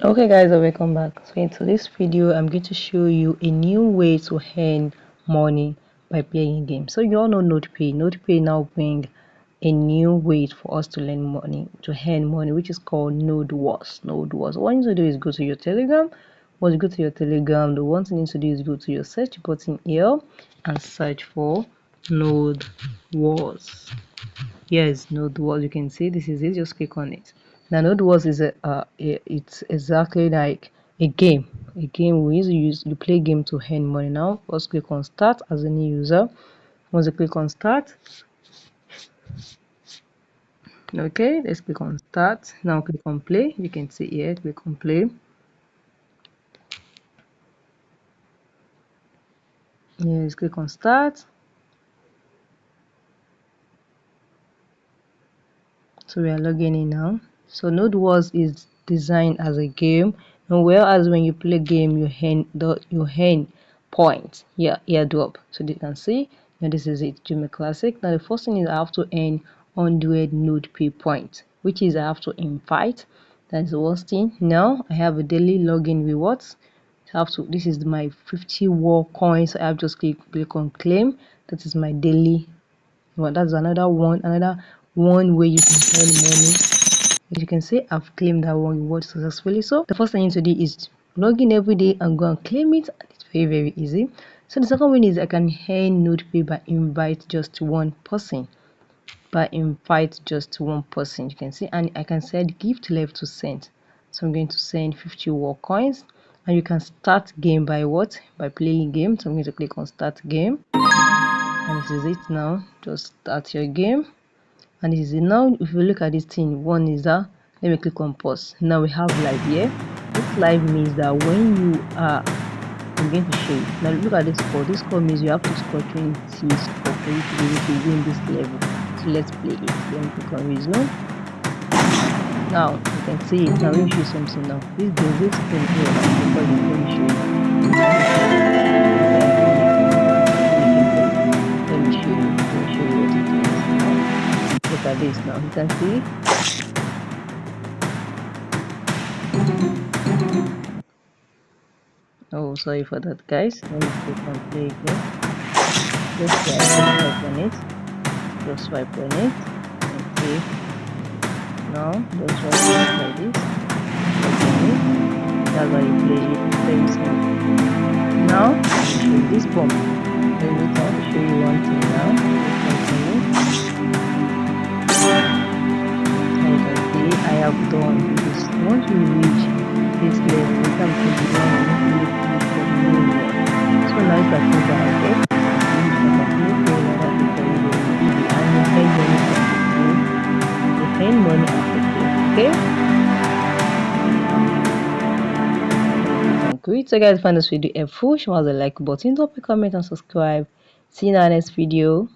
Okay guys, welcome back. So in today's video I'm going to show you a new way to earn money by playing games. So you all know NodePay now bring a new way for us to earn money, which is called nodewars. What you need to do is go to your Telegram. Once you go to your Telegram, the one thing you need to do is go to your search button here and search for nodewars. Yes, nodewars. You can see this is it. Just click on it. Now, nodewars is it's exactly like a game. A game we use you play game to earn money. Now, let's click on start as a new user. Once you click on start, okay, let's click on start. Now click on play. You can see here. Click on play. Yes, click on start. So we are logging in now. So nodewars is designed as a game, and whereas when you play game you earn points. Yeah, airdrop. So you can see now this is it, Jimmy Classic. Now the first thing is I have to earn 100 NodePay points, which is I have to invite. That's the worst thing. Now I have a daily login rewards. I have to, this is my 50 war coins. I have just click on claim. That is my daily. Well, that's another one way you can earn money. As you can see, I've claimed that one reward successfully. So the first thing you need to do is log in every day and go and claim it. It's very easy. So the second one is I can earn NodePay by invite just one person. You can see, and I can set gift level to send. So I'm going to send 50 war coins, and you can start game by what? By playing game. So I'm going to click on start game, and this is it now. Just start your game. And this is it. Now if you look at this thing, one is that let me click on pause. Now we have live here. This live means that when you are, I'm going to show you. Now look at this score. This score means you have to score 20 score for you to be able to win this level. So let's play it. Let me click on resume. Now you can see it. Now let me show you something now. This thing here because let me show you. Let me show you what it is. Look at this now. You can see. Oh, sorry for that, guys. Let me click on play again. Just swipe on it. Just swipe on it. Okay. Now, just swipe on it like this. Swipe on it. That's how you play it. It's very simple. Now, I'll show you this bomb. Let me show you one thing now. As you can see, I have done this. Once you reach this level, you can put it on. So now it's like this again. You earn money after okay? Great. So guys, find this video helpful. Show us the like button, drop a comment and subscribe. See you in our next video.